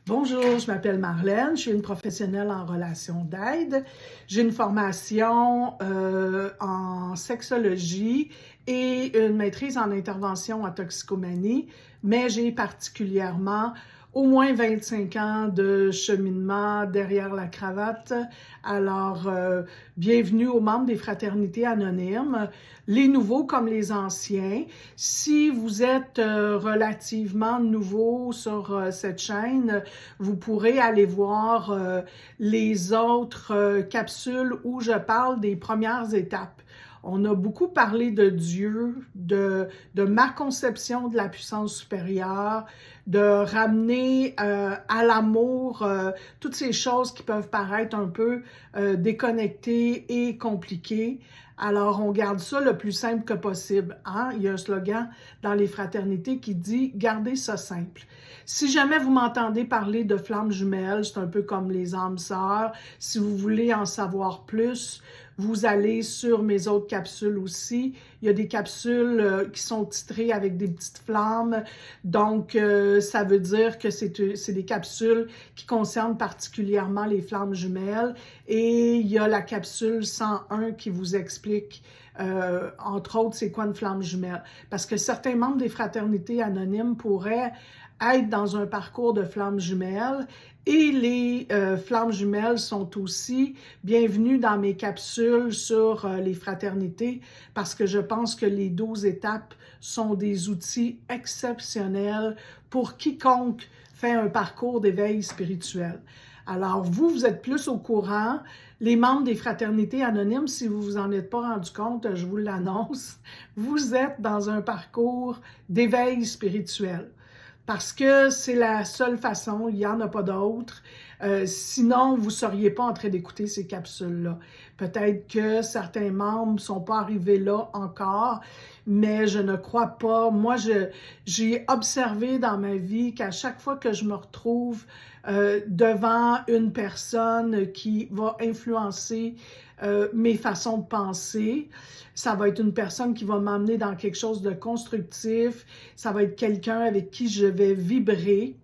Bonjour, je m'appelle Marlène, je suis une professionnelle en relations d'aide. J'ai une formation en sexologie et une maîtrise en intervention en toxicomanie, mais j'ai particulièrement au moins 25 ans de cheminement derrière la cravate. Alors, bienvenue aux membres des fraternités anonymes, les nouveaux comme les anciens. Si vous êtes relativement nouveau sur cette chaîne, vous pourrez aller voir les autres capsules où je parle des premières étapes. On a beaucoup parlé de Dieu, de ma conception de la puissance supérieure, de ramener à l'amour toutes ces choses qui peuvent paraître un peu déconnectées et compliquées. Alors, on garde ça le plus simple que possible. Hein? Il y a un slogan dans les fraternités qui dit « Gardez ça simple ». Si jamais vous m'entendez parler de flammes jumelles, c'est un peu comme les âmes sœurs. Si vous voulez en savoir plus, vous allez sur mes autres capsules aussi. Il y a des capsules qui sont titrées avec des petites flammes. Donc, ça veut dire que c'est des capsules qui concernent particulièrement les flammes jumelles. Et il y a la capsule 101 qui vous explique entre autres, c'est quoi une flamme jumelle. Parce que certains membres des fraternités anonymes pourraient être dans un parcours de flammes jumelles et les flammes jumelles sont aussi bienvenues dans mes capsules sur les fraternités parce que je pense que les 12 étapes sont des outils exceptionnels pour quiconque fait un parcours d'éveil spirituel. Alors, vous êtes plus au courant. Les membres des fraternités anonymes, si vous vous en êtes pas rendu compte, je vous l'annonce, vous êtes dans un parcours d'éveil spirituel. Parce que c'est la seule façon, il n'y en a pas d'autre. Sinon, vous ne seriez pas en train d'écouter ces capsules-là. Peut-être que certains membres ne sont pas arrivés là encore, mais je ne crois pas. Moi, j'ai observé dans ma vie qu'à chaque fois que je me retrouve devant une personne qui va influencer mes façons de penser, ça va être une personne qui va m'amener dans quelque chose de constructif, ça va être quelqu'un avec qui je vais vibrer.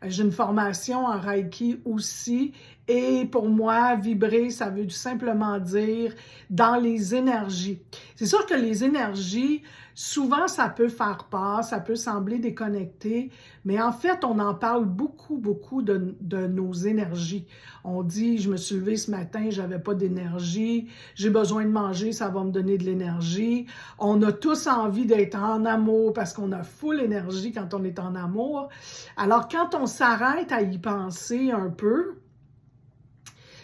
J'ai une formation en Reiki aussi et pour moi, vibrer, ça veut tout simplement dire dans les énergies. C'est sûr que les énergies, souvent, ça peut faire peur, ça peut sembler déconnecté, mais en fait, on en parle beaucoup, beaucoup de nos énergies. On dit, je me suis levée ce matin, j'avais pas d'énergie, j'ai besoin de manger, ça va me donner de l'énergie. On a tous envie d'être en amour parce qu'on a full énergie quand on est en amour. Alors, quand on s'arrête à y penser un peu,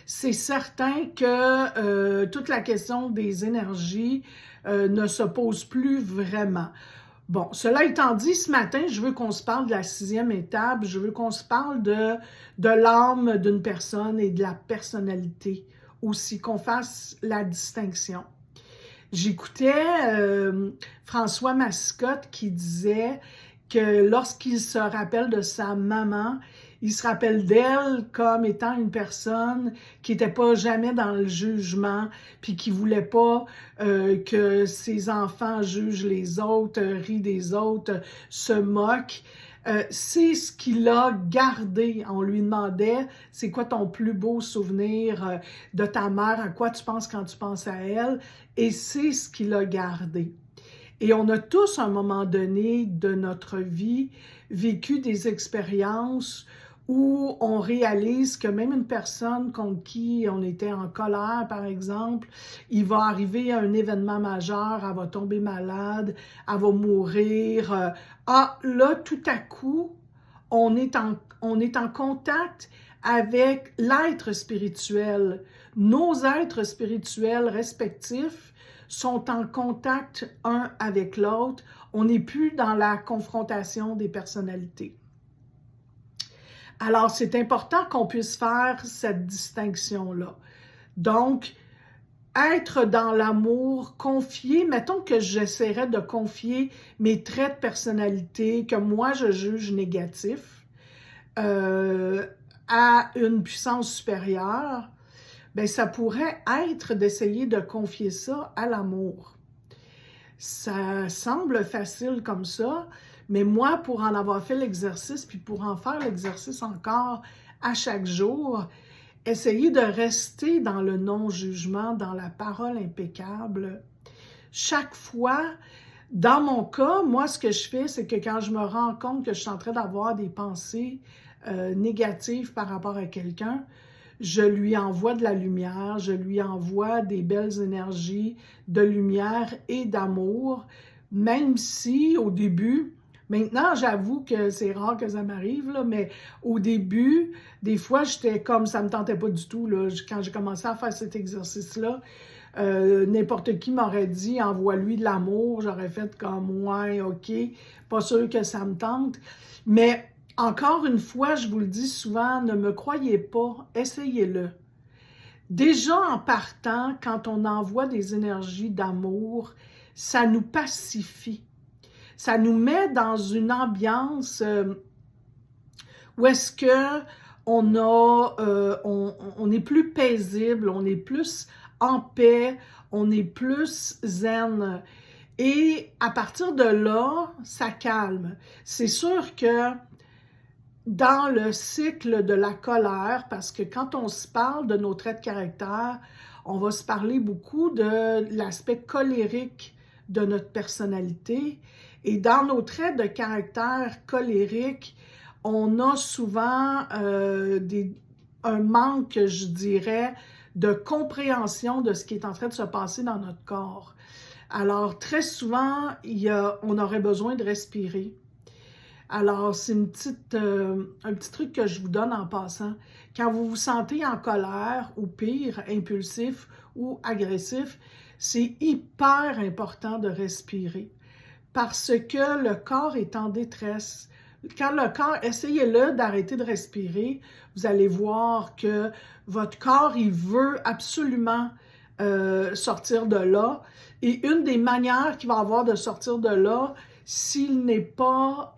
c'est certain que toute la question des énergies ne se pose plus vraiment. Bon, cela étant dit, ce matin, je veux qu'on se parle de la 6e étape, je veux qu'on se parle de l'âme d'une personne et de la personnalité aussi, qu'on fasse la distinction. J'écoutais François Mascotte qui disait que lorsqu'il se rappelle de sa maman, il se rappelle d'elle comme étant une personne qui n'était pas jamais dans le jugement, puis qui voulait pas que ses enfants jugent les autres, rient des autres, se moquent. C'est ce qu'il a gardé. On lui demandait, c'est quoi ton plus beau souvenir de ta mère, à quoi tu penses quand tu penses à elle, et c'est ce qu'il a gardé. Et on a tous, à un moment donné de notre vie, vécu des expériences où on réalise que même une personne contre qui on était en colère, par exemple, il va arriver à un événement majeur, elle va tomber malade, elle va mourir. Ah, là, tout à coup, on est en contact avec l'être spirituel. Nos êtres spirituels respectifs sont en contact un avec l'autre. On n'est plus dans la confrontation des personnalités. Alors, c'est important qu'on puisse faire cette distinction-là. Donc, être dans l'amour, confier, mettons que j'essaierais de confier mes traits de personnalité que moi je juge négatifs à une puissance supérieure, bien, ça pourrait être d'essayer de confier ça à l'amour. Ça semble facile comme ça, Mais moi, pour en avoir fait l'exercice, puis pour en faire l'exercice encore à chaque jour, essayez de rester dans le non-jugement, dans la parole impeccable. Chaque fois, dans mon cas, moi, ce que je fais, c'est que quand je me rends compte que je suis en train d'avoir des pensées négatives par rapport à quelqu'un, je lui envoie de la lumière, je lui envoie des belles énergies de lumière et d'amour, même si au début, maintenant j'avoue que c'est rare que ça m'arrive, là, mais au début, des fois j'étais comme ça me tentait pas du tout, là, quand j'ai commencé à faire cet exercice-là. N'importe qui m'aurait dit envoie-lui de l'amour, j'aurais fait comme ouais, ok, pas sûr que ça me tente, mais encore une fois, je vous le dis souvent, ne me croyez pas, essayez-le. Déjà en partant, quand on envoie des énergies d'amour, ça nous pacifie. Ça nous met dans une ambiance où est-ce que on est plus paisible, on est plus en paix, on est plus zen. Et à partir de là, ça calme. C'est sûr que dans le cycle de la colère, parce que quand on se parle de nos traits de caractère, on va se parler beaucoup de l'aspect colérique de notre personnalité. Et dans nos traits de caractère colériques, on a souvent un manque, je dirais, de compréhension de ce qui est en train de se passer dans notre corps. Alors, très souvent, on aurait besoin de respirer. Alors, c'est un petit truc que je vous donne en passant. Quand vous vous sentez en colère ou pire, impulsif ou agressif, c'est hyper important de respirer parce que le corps est en détresse. Quand le corps, essayez-le d'arrêter de respirer, vous allez voir que votre corps, il veut absolument sortir de là. Et une des manières qu'il va avoir de sortir de là, s'il n'est pas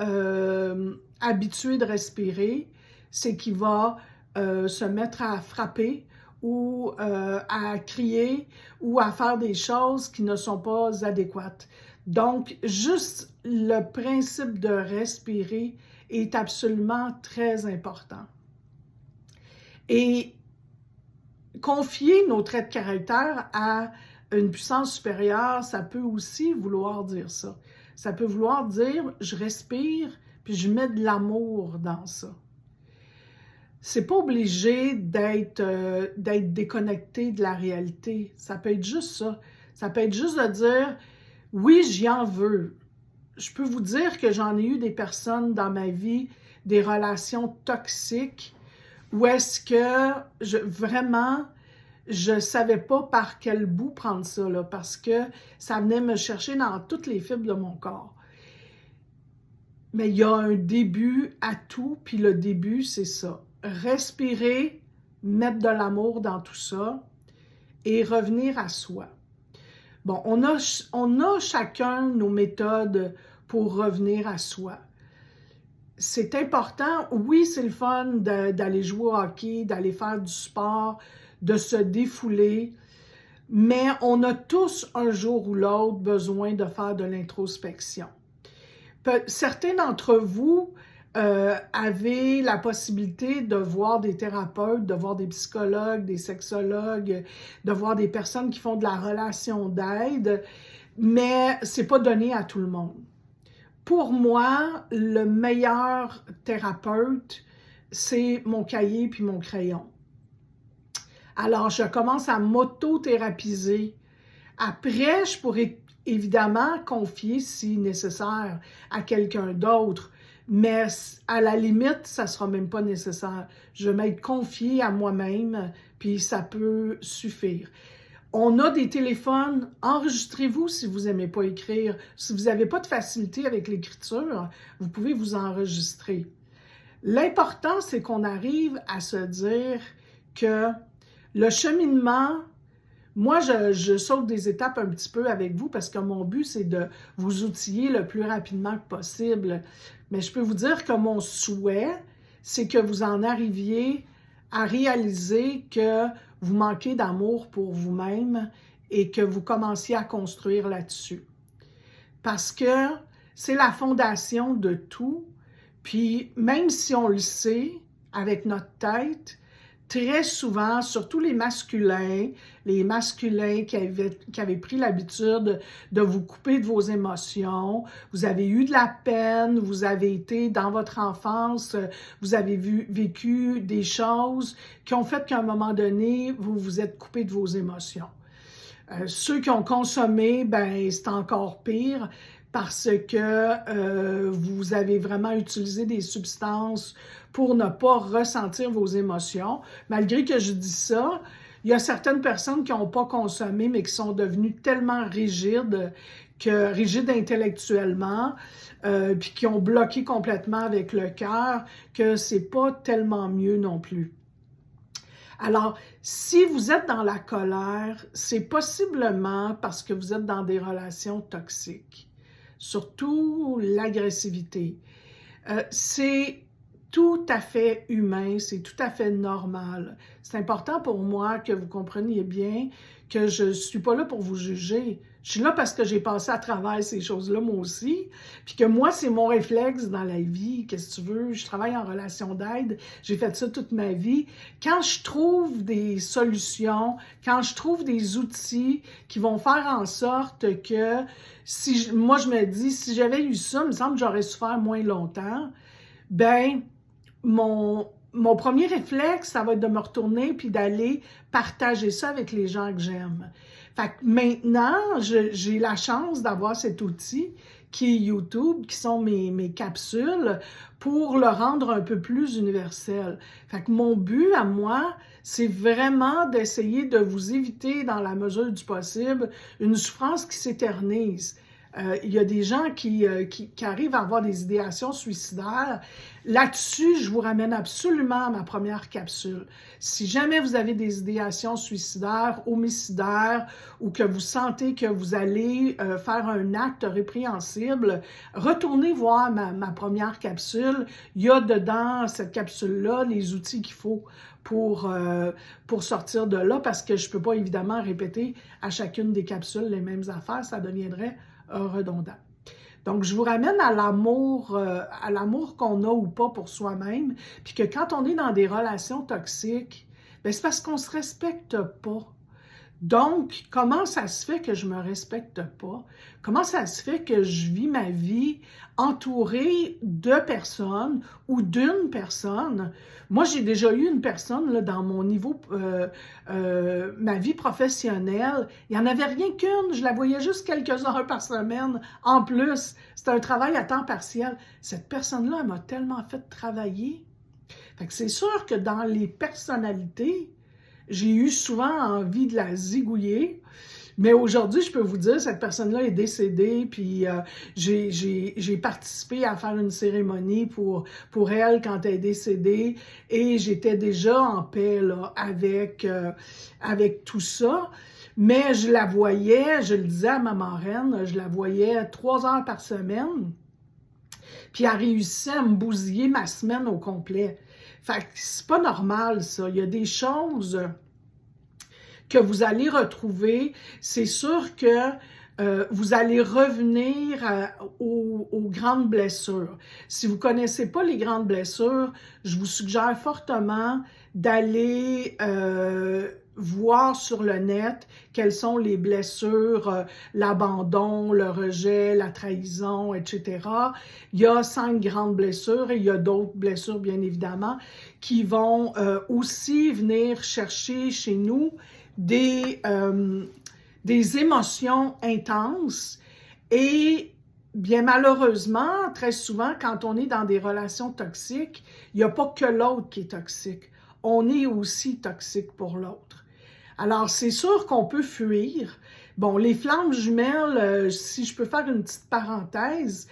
habitué de respirer, c'est qu'il va se mettre à frapper ou à crier ou à faire des choses qui ne sont pas adéquates. Donc, juste le principe de respirer est absolument très important. Et confier nos traits de caractère à une puissance supérieure, ça peut aussi vouloir dire ça. Ça peut vouloir dire, je respire, puis je mets de l'amour dans ça. C'est pas obligé d'être déconnecté de la réalité. Ça peut être juste ça. Ça peut être juste de dire, oui, j'y en veux. Je peux vous dire que j'en ai eu des personnes dans ma vie, des relations toxiques, où est-ce que vraiment, je ne savais pas par quel bout prendre ça, là, parce que ça venait me chercher dans toutes les fibres de mon corps. Mais il y a un début à tout, puis le début, c'est ça. Respirer, mettre de l'amour dans tout ça et revenir à soi. Bon, on a chacun nos méthodes pour revenir à soi. C'est important, oui, c'est le fun d'aller jouer au hockey, d'aller faire du sport, de se défouler, mais on a tous un jour ou l'autre besoin de faire de l'introspection. Certains d'entre vous avez la possibilité de voir des thérapeutes, de voir des psychologues, des sexologues, de voir des personnes qui font de la relation d'aide, mais c'est pas donné à tout le monde. Pour moi, le meilleur thérapeute, c'est mon cahier puis mon crayon. Alors, je commence à m'auto-thérapiser. Après, je pourrais évidemment confier, si nécessaire, à quelqu'un d'autre, mais à la limite, ça ne sera même pas nécessaire. Je vais m'être confiée à moi-même, puis ça peut suffire. On a des téléphones, enregistrez-vous si vous n'aimez pas écrire. Si vous n'avez pas de facilité avec l'écriture, vous pouvez vous enregistrer. L'important, c'est qu'on arrive à se dire que le cheminement, moi, je saute des étapes un petit peu avec vous parce que mon but, c'est de vous outiller le plus rapidement que possible. Mais je peux vous dire que mon souhait, c'est que vous en arriviez à réaliser que vous manquez d'amour pour vous-même et que vous commenciez à construire là-dessus. Parce que c'est la fondation de tout. Puis même si on le sait avec notre tête, très souvent, surtout les masculins qui avaient pris l'habitude de vous couper de vos émotions, vous avez eu de la peine, vous avez été dans votre enfance, vous avez vécu des choses qui ont fait qu'à un moment donné, vous vous êtes coupé de vos émotions. Ceux qui ont consommé, ben c'est encore pire parce que vous avez vraiment utilisé des substances pour ne pas ressentir vos émotions. Malgré que je dis ça, il y a certaines personnes qui n'ont pas consommé, mais qui sont devenues tellement rigides intellectuellement, puis qui ont bloqué complètement avec le cœur, que c'est pas tellement mieux non plus. Alors, si vous êtes dans la colère, c'est possiblement parce que vous êtes dans des relations toxiques, surtout l'agressivité. C'est tout à fait humain, c'est tout à fait normal. C'est important pour moi que vous compreniez bien que je ne suis pas là pour vous juger. Je suis là parce que j'ai passé à travers ces choses-là moi aussi, puis que moi, c'est mon réflexe dans la vie. Qu'est-ce que tu veux? Je travaille en relation d'aide, j'ai fait ça toute ma vie. Quand je trouve des solutions, quand je trouve des outils qui vont faire en sorte que, moi je me dis, si j'avais eu ça, il me semble que j'aurais souffert moins longtemps, ben mon premier réflexe, ça va être de me retourner puis d'aller partager ça avec les gens que j'aime. Fait que maintenant, j'ai la chance d'avoir cet outil qui est YouTube, qui sont mes capsules, pour le rendre un peu plus universel. Fait que mon but à moi, c'est vraiment d'essayer de vous éviter, dans la mesure du possible, une souffrance qui s'éternise. Il y a des gens qui arrivent à avoir des idéations suicidaires. Là-dessus, je vous ramène absolument à ma première capsule. Si jamais vous avez des idéations suicidaires, homicidaires, ou que vous sentez que vous allez faire un acte répréhensible, retournez voir ma première capsule. Il y a dedans, cette capsule-là, les outils qu'il faut pour sortir de là, parce que je ne peux pas évidemment répéter à chacune des capsules les mêmes affaires, ça deviendrait redondant. Donc, je vous ramène à l'amour qu'on a ou pas pour soi-même, puis que quand on est dans des relations toxiques, bien, c'est parce qu'on ne se respecte pas. Donc, comment ça se fait que je ne me respecte pas? Comment ça se fait que je vis ma vie entourée de personnes ou d'une personne? Moi, j'ai déjà eu une personne là, dans mon niveau, ma vie professionnelle, il n'y en avait rien qu'une, je la voyais juste quelques heures par semaine. En plus, c'était un travail à temps partiel. Cette personne-là, elle m'a tellement fait travailler. Fait que c'est sûr que dans les personnalités, j'ai eu souvent envie de la zigouiller, mais aujourd'hui, je peux vous dire, cette personne-là est décédée, puis j'ai participé à faire une cérémonie pour elle quand elle est décédée, et j'étais déjà en paix là, avec tout ça. Mais je la voyais, je le disais à ma marraine, je la voyais 3 heures par semaine, puis elle réussissait à me bousiller ma semaine au complet. Fait que c'est pas normal, ça. Il y a des choses que vous allez retrouver. C'est sûr que vous allez revenir aux grandes blessures. Si vous ne connaissez pas les grandes blessures, je vous suggère fortement d'aller voir sur le net quelles sont les blessures, l'abandon, le rejet, la trahison, etc. Il y a 5 grandes blessures et il y a d'autres blessures, bien évidemment, qui vont aussi venir chercher chez nous des émotions intenses et bien malheureusement, très souvent, quand on est dans des relations toxiques, il n'y a pas que l'autre qui est toxique. On est aussi toxique pour l'autre. Alors, c'est sûr qu'on peut fuir. Bon, les flammes jumelles, si je peux faire une petite parenthèse,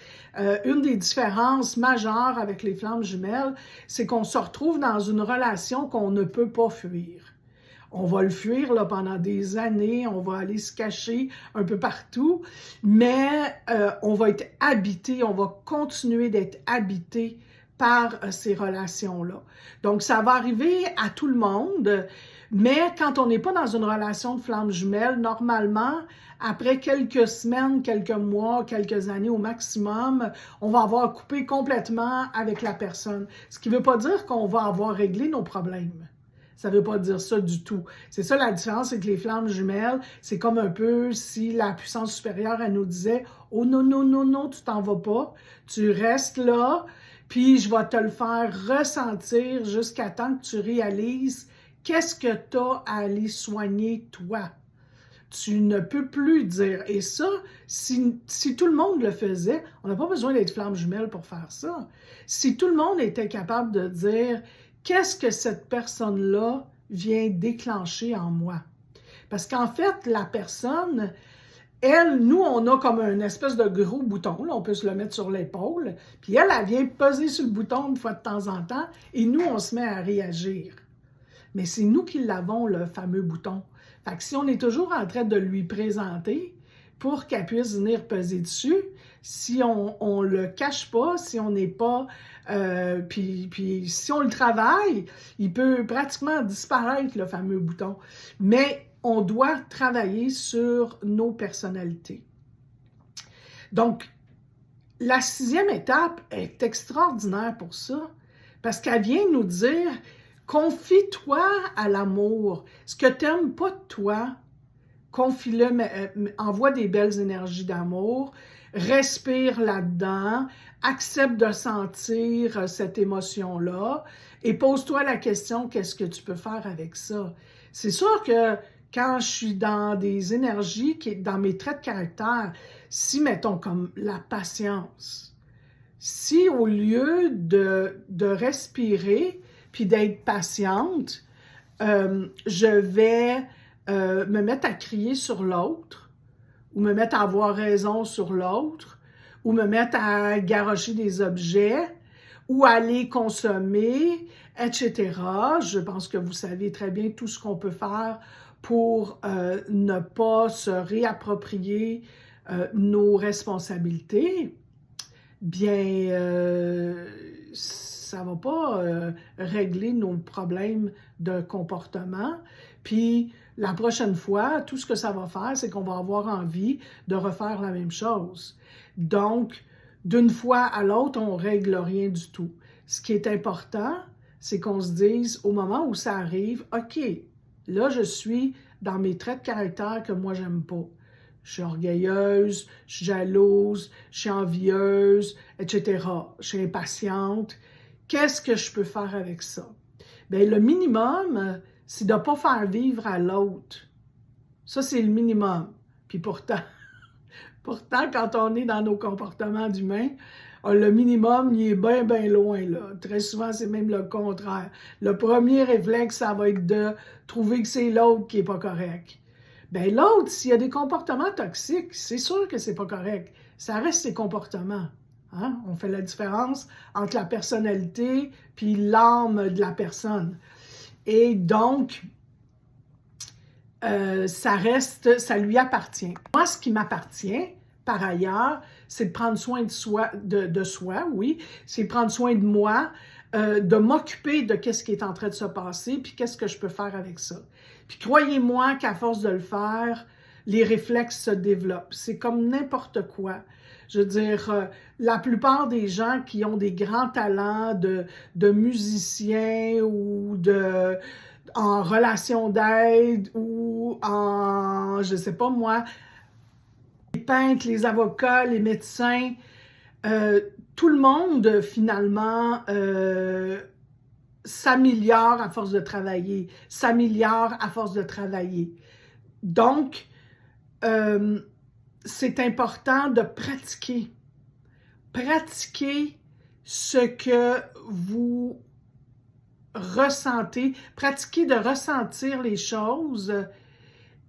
une des différences majeures avec les flammes jumelles, c'est qu'on se retrouve dans une relation qu'on ne peut pas fuir. On va le fuir là, pendant des années, on va aller se cacher un peu partout, mais on va être habité, on va continuer d'être habité par ces relations-là. Donc, ça va arriver à tout le monde. Mais quand on n'est pas dans une relation de flamme jumelle, normalement, après quelques semaines, quelques mois, quelques années au maximum, on va avoir coupé complètement avec la personne. Ce qui ne veut pas dire qu'on va avoir réglé nos problèmes. Ça ne veut pas dire ça du tout. C'est ça la différence avec les flammes jumelles. C'est comme un peu si la puissance supérieure, elle nous disait « Oh non, non, non, non, tu t'en vas pas. Tu restes là, puis je vais te le faire ressentir jusqu'à temps que tu réalises qu'est-ce que tu as à aller soigner toi. » Tu ne peux plus dire. Et ça, si tout le monde le faisait, on n'a pas besoin d'être flamme jumelle pour faire ça. Si tout le monde était capable de dire qu'est-ce que cette personne-là vient déclencher en moi. Parce qu'en fait, la personne, elle, nous, on a comme un espèce de gros bouton, là, on peut se le mettre sur l'épaule, puis elle vient peser sur le bouton une fois de temps en temps, et nous, on se met à réagir. Mais c'est nous qui l'avons, le fameux bouton. Fait que si on est toujours en train de lui présenter pour qu'elle puisse venir peser dessus, si on le cache pas, si on n'est pas... puis si on le travaille, il peut pratiquement disparaître, le fameux bouton. Mais on doit travailler sur nos personnalités. Donc, la 6e étape est extraordinaire pour ça, parce qu'elle vient nous dire... Confie-toi à l'amour. Ce que tu n'aimes pas de toi, confie-le, envoie des belles énergies d'amour, respire là-dedans, accepte de sentir cette émotion-là et pose-toi la question, qu'est-ce que tu peux faire avec ça? C'est sûr que quand je suis dans des énergies, dans mes traits de caractère, si, mettons, comme la patience, si au lieu de respirer, puis d'être patiente, je vais me mettre à crier sur l'autre, ou me mettre à avoir raison sur l'autre, ou me mettre à garrocher des objets, ou aller consommer, etc. Je pense que vous savez très bien tout ce qu'on peut faire pour ne pas se réapproprier nos responsabilités. Bien, ça ne va pas régler nos problèmes de comportement. Puis la prochaine fois, tout ce que ça va faire, c'est qu'on va avoir envie de refaire la même chose. Donc, d'une fois à l'autre, on ne règle rien du tout. Ce qui est important, c'est qu'on se dise, au moment où ça arrive, OK, là, je suis dans mes traits de caractère que moi, j'aime pas. Je suis orgueilleuse, je suis jalouse, je suis envieuse, etc. Je suis impatiente. Qu'est-ce que je peux faire avec ça? Bien, le minimum, c'est de ne pas faire vivre à l'autre. Ça, c'est le minimum. Puis pourtant, quand on est dans nos comportements d'humains, le minimum, il est bien, bien loin, là. Très souvent, c'est même le contraire. Le premier réflexe, ça va être de trouver que c'est l'autre qui n'est pas correct. Bien, l'autre, s'il y a des comportements toxiques, c'est sûr que c'est pas correct. Ça reste ses comportements. Hein? On fait la différence entre la personnalité puis l'âme de la personne. Et donc, ça lui appartient. Moi, ce qui m'appartient, par ailleurs, c'est de prendre soin de soi, oui, c'est de prendre soin de moi, de m'occuper de qu'est-ce qui est en train de se passer, puis qu'est-ce que je peux faire avec ça. Puis croyez-moi qu'à force de le faire, les réflexes se développent. C'est comme n'importe quoi. Je veux dire, la plupart des gens qui ont des grands talents de musiciens ou en relation d'aide ou en, je sais pas moi, les peintres, les avocats, les médecins, tout le monde finalement s'améliore à force de travailler, s'améliore à force de travailler. Donc, c'est important de pratiquer. Pratiquer ce que vous ressentez, pratiquer de ressentir les choses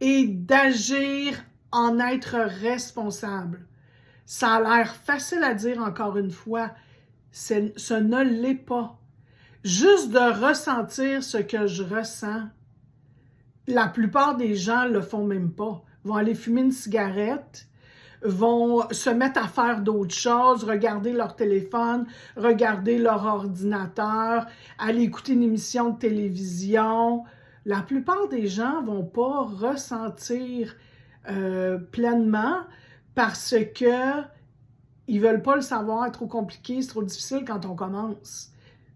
et d'agir en être responsable. Ça a l'air facile à dire encore une fois, ce ne l'est pas. Juste de ressentir ce que je ressens, la plupart des gens ne le font même pas. Vont aller fumer une cigarette, vont se mettre à faire d'autres choses, regarder leur téléphone, regarder leur ordinateur, aller écouter une émission de télévision, la plupart des gens vont pas ressentir pleinement parce que ils veulent pas le savoir, c'est trop compliqué, c'est trop difficile quand on commence.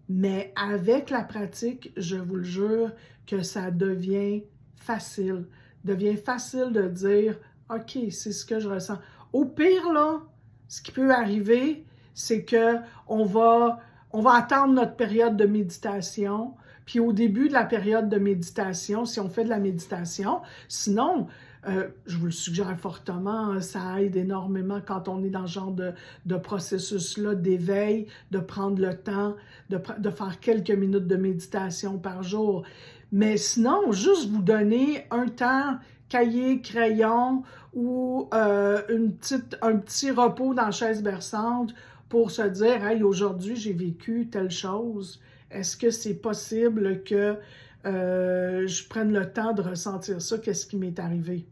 Mais avec la pratique, je vous le jure que ça devient facile. Devient facile de dire « OK, c'est ce que je ressens ». Au pire, là, ce qui peut arriver, c'est qu'on va attendre notre période de méditation. Puis au début de la période de méditation, si on fait de la méditation, sinon, je vous le suggère fortement, ça aide énormément quand on est dans ce genre de processus-là d'éveil, de prendre le temps, de faire quelques minutes de méditation par jour. Mais sinon, juste vous donner un temps, cahier, crayon ou un petit repos dans la chaise berçante pour se dire « Hey, aujourd'hui, j'ai vécu telle chose. Est-ce que c'est possible que je prenne le temps de ressentir ça? Qu'est-ce qui m'est arrivé? »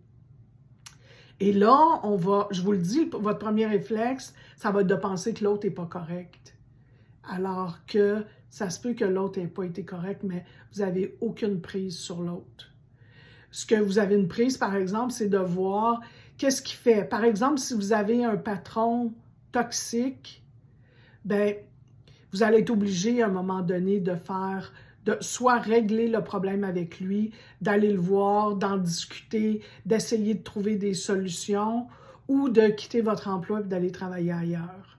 Et là, je vous le dis, votre premier réflexe, ça va être de penser que l'autre n'est pas correct. Alors que ça se peut que l'autre n'ait pas été correct, mais vous n'avez aucune prise sur l'autre. Ce que vous avez une prise, par exemple, c'est de voir qu'est-ce qui fait. Par exemple, si vous avez un patron toxique, ben, vous allez être obligé à un moment donné de soit régler le problème avec lui, d'aller le voir, d'en discuter, d'essayer de trouver des solutions ou de quitter votre emploi et d'aller travailler ailleurs.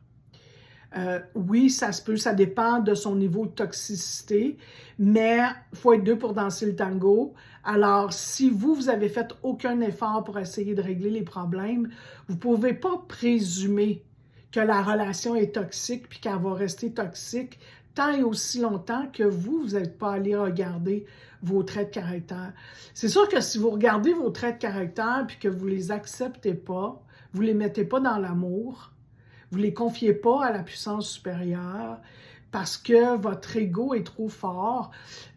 Oui, ça se peut, ça dépend de son niveau de toxicité, mais il faut être deux pour danser le tango. Alors, si vous avez fait aucun effort pour essayer de régler les problèmes, vous ne pouvez pas présumer que la relation est toxique puis qu'elle va rester toxique tant et aussi longtemps que vous n'êtes pas allé regarder vos traits de caractère. C'est sûr que si vous regardez vos traits de caractère puis que vous ne les acceptez pas, vous ne les mettez pas dans l'amour, vous ne les confiez pas à la puissance supérieure parce que votre ego est trop fort.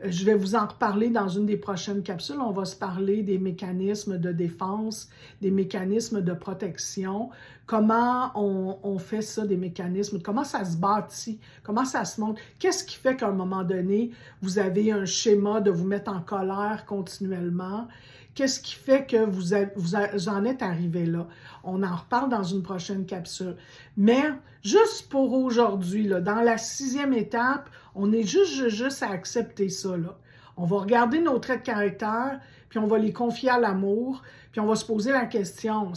Je vais vous en reparler dans une des prochaines capsules. On va se parler des mécanismes de défense, des mécanismes de protection, comment on fait ça, des mécanismes, comment ça se bâtit, comment ça se monte. Qu'est-ce qui fait qu'à un moment donné, vous avez un schéma de vous mettre en colère continuellement? Qu'est-ce qui fait que vous en êtes arrivé là? On en reparle dans une prochaine capsule. Mais juste pour aujourd'hui, dans la 6e étape, on est juste à accepter ça. Là. On va regarder nos traits de caractère, puis on va les confier à l'amour, puis on va se poser la question,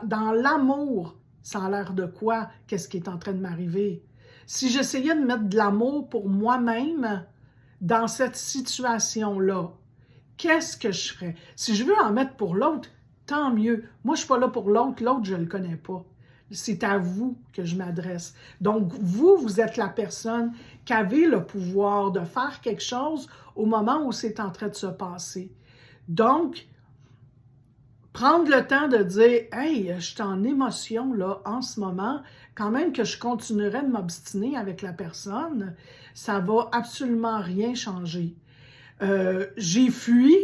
dans l'amour, ça a l'air de quoi? Qu'est-ce qui est en train de m'arriver? Si j'essayais de mettre de l'amour pour moi-même dans cette situation-là, qu'est-ce que je ferais? Si je veux en mettre pour l'autre, tant mieux. Moi, je ne suis pas là pour l'autre, je ne le connais pas. C'est à vous que je m'adresse. Donc, vous êtes la personne qui avez le pouvoir de faire quelque chose au moment où c'est en train de se passer. Donc, prendre le temps de dire « Hey, je suis en émotion là, en ce moment, quand même que je continuerai de m'obstiner avec la personne, ça ne va absolument rien changer. J'ai fui,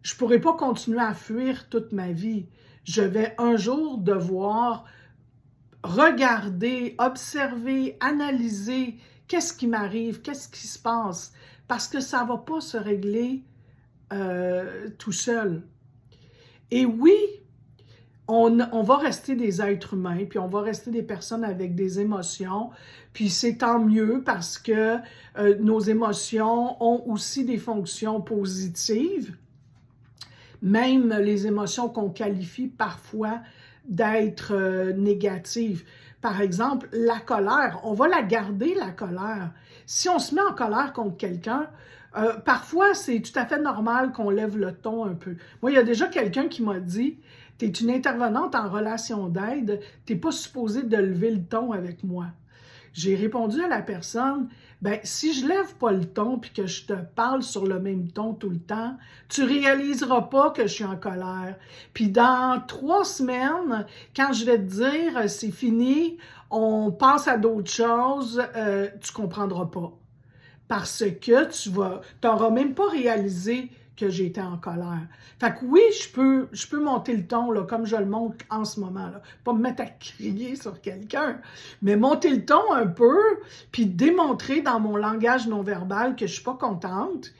je ne pourrai pas continuer à fuir toute ma vie. Je vais un jour devoir regarder, observer, analyser qu'est-ce qui m'arrive, qu'est-ce qui se passe, parce que ça ne va pas se régler tout seul. Et oui, on va rester des êtres humains, puis on va rester des personnes avec des émotions, puis c'est tant mieux parce que nos émotions ont aussi des fonctions positives, même les émotions qu'on qualifie parfois d'être négatives. Par exemple, la colère, on va la garder, la colère. Si on se met en colère contre quelqu'un, parfois, c'est tout à fait normal qu'on lève le ton un peu. Moi, il y a déjà quelqu'un qui m'a dit « Tu es une intervenante en relation d'aide, tu n'es pas supposée de lever le ton avec moi. » J'ai répondu à la personne « Ben, si je lève pas le ton puis que je te parle sur le même ton tout le temps, tu réaliseras pas que je suis en colère. Puis dans 3 semaines, quand je vais te dire « C'est fini, on passe à d'autres choses, tu comprendras pas. » Parce que tu n'auras même pas réalisé que j'étais en colère. Fait que oui, je peux monter le ton là, comme je le monte en ce moment. Là. Pas me mettre à crier sur quelqu'un, mais monter le ton un peu, puis démontrer dans mon langage non verbal que je ne suis pas contente.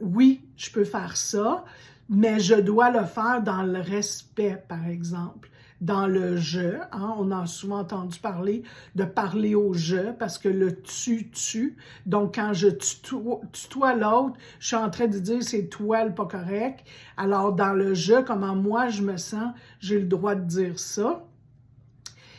Oui, je peux faire ça, mais je dois le faire dans le respect, par exemple. Dans le je, hein, on a souvent entendu parler de parler au je, parce que le tu tue. Donc, quand je tutoie l'autre, je suis en train de dire c'est toi le pas correct. Alors, dans le je, comment moi je me sens, j'ai le droit de dire ça.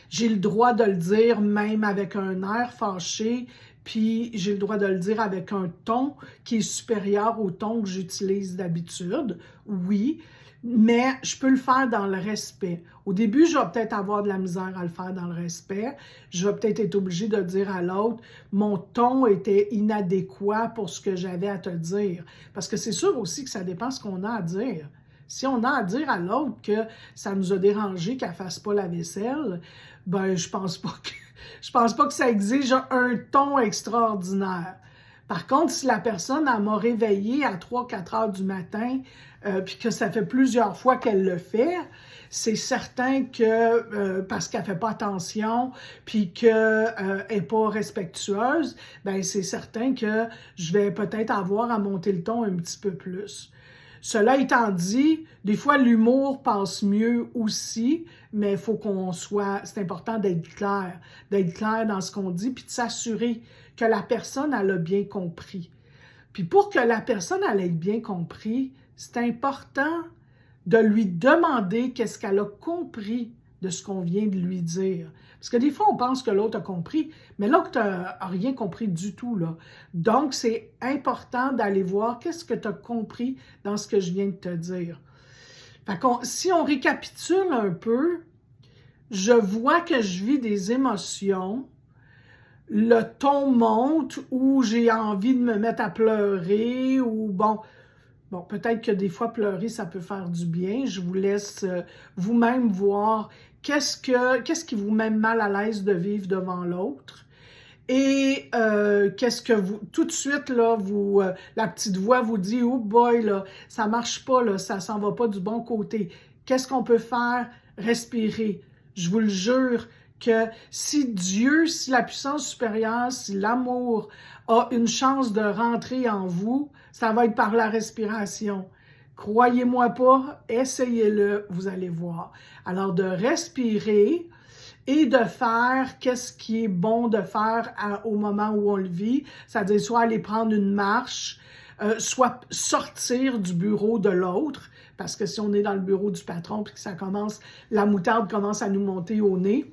J'ai le droit de le dire même avec un air fâché, puis j'ai le droit de le dire avec un ton qui est supérieur au ton que j'utilise d'habitude, oui, mais je peux le faire dans le respect. Au début, je vais peut-être avoir de la misère à le faire dans le respect. Je vais peut-être être obligée de dire à l'autre, mon ton était inadéquat pour ce que j'avais à te dire. Parce que c'est sûr aussi que ça dépend ce qu'on a à dire. Si on a à dire à l'autre que ça nous a dérangé qu'elle ne fasse pas la vaisselle, ben je pense pas que ça exige un ton extraordinaire. Par contre, si la personne m'a réveillée à 3-4 heures du matin, puis que ça fait plusieurs fois qu'elle le fait, c'est certain que, parce qu'elle ne fait pas attention, puis qu'elle n'est pas respectueuse, ben c'est certain que je vais peut-être avoir à monter le ton un petit peu plus. Cela étant dit, des fois, l'humour passe mieux aussi, mais il faut c'est important d'être clair dans ce qu'on dit, puis de s'assurer que la personne, elle a bien compris. Puis pour que la personne, elle ait bien compris, c'est important de lui demander qu'est-ce qu'elle a compris de ce qu'on vient de lui dire. Parce que des fois, on pense que l'autre a compris, mais l'autre n'a rien compris du tout, là. Donc, c'est important d'aller voir qu'est-ce que tu as compris dans ce que je viens de te dire. Fait si on récapitule un peu, je vois que je vis des émotions, le ton monte ou j'ai envie de me mettre à pleurer ou bon, peut-être que des fois, pleurer, ça peut faire du bien. Je vous laisse vous-même voir qu'est-ce qui vous met mal à l'aise de vivre devant l'autre. Et qu'est-ce que vous, tout de suite, là, la petite voix vous dit « Oh boy, là, ça marche pas, là, ça s'en va pas du bon côté. » Qu'est-ce qu'on peut faire? Respirer. Je vous le jure que si Dieu, si la puissance supérieure, si l'amour a une chance de rentrer en vous, ça va être par la respiration. Croyez-moi pas, essayez-le, vous allez voir. Alors, de respirer et de faire qu'est-ce qui est bon de faire au moment où on le vit, c'est-à-dire soit aller prendre une marche, soit sortir du bureau de l'autre, parce que si on est dans le bureau du patron puis que la moutarde commence à nous monter au nez,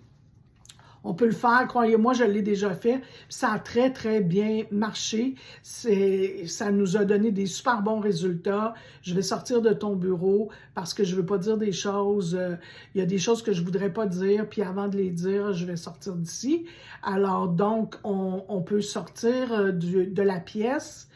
on peut le faire, croyez-moi, je l'ai déjà fait. Ça a très, très bien marché. Ça nous a donné des super bons résultats. Je vais sortir de ton bureau parce que je ne veux pas dire des choses. Il y a des choses que je ne voudrais pas dire, puis avant de les dire, je vais sortir d'ici. Alors donc, on peut sortir de la pièce.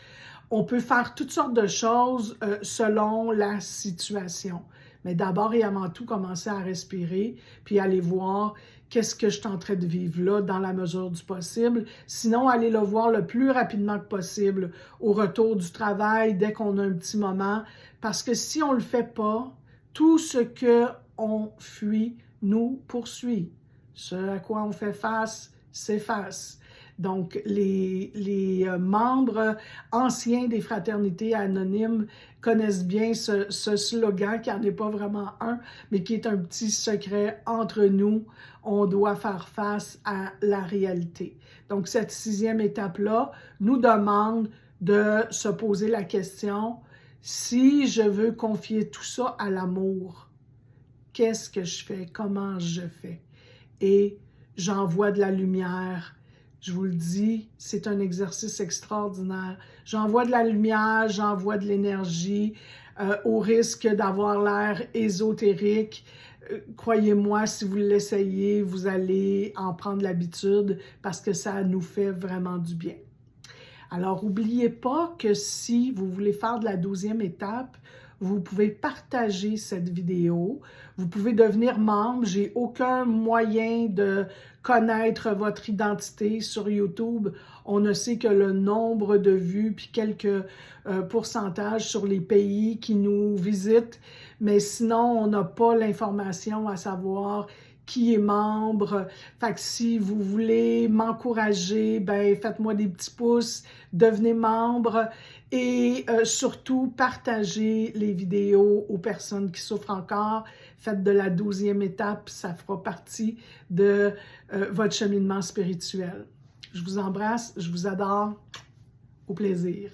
On peut faire toutes sortes de choses selon la situation. Mais d'abord et avant tout, commencer à respirer, puis aller voir qu'est-ce que je suis en train de vivre là dans la mesure du possible. Sinon, aller le voir le plus rapidement que possible au retour du travail, dès qu'on a un petit moment. Parce que si on ne le fait pas, tout ce qu'on fuit nous poursuit. Ce à quoi on fait face s'efface. Donc, les membres anciens des fraternités anonymes connaissent bien ce slogan, qui n'en est pas vraiment un, mais qui est un petit secret entre nous. On doit faire face à la réalité. Donc, cette 6e étape-là nous demande de se poser la question, si je veux confier tout ça à l'amour, qu'est-ce que je fais? Comment je fais? Et j'envoie de la lumière. Je vous le dis, c'est un exercice extraordinaire. J'envoie de la lumière, j'envoie de l'énergie, au risque d'avoir l'air ésotérique. Croyez-moi, si vous l'essayez, vous allez en prendre l'habitude parce que ça nous fait vraiment du bien. Alors, n'oubliez pas que si vous voulez faire de la 12e étape, vous pouvez partager cette vidéo, vous pouvez devenir membre, j'ai aucun moyen de connaître votre identité sur YouTube. On ne sait que le nombre de vues puis quelques pourcentages sur les pays qui nous visitent, mais sinon on n'a pas l'information à savoir qui est membre. Fait que si vous voulez m'encourager, ben faites-moi des petits pouces, devenez membre et surtout partagez les vidéos aux personnes qui souffrent encore. Faites de la 12e étape, ça fera partie de votre cheminement spirituel. Je vous embrasse, je vous adore, au plaisir.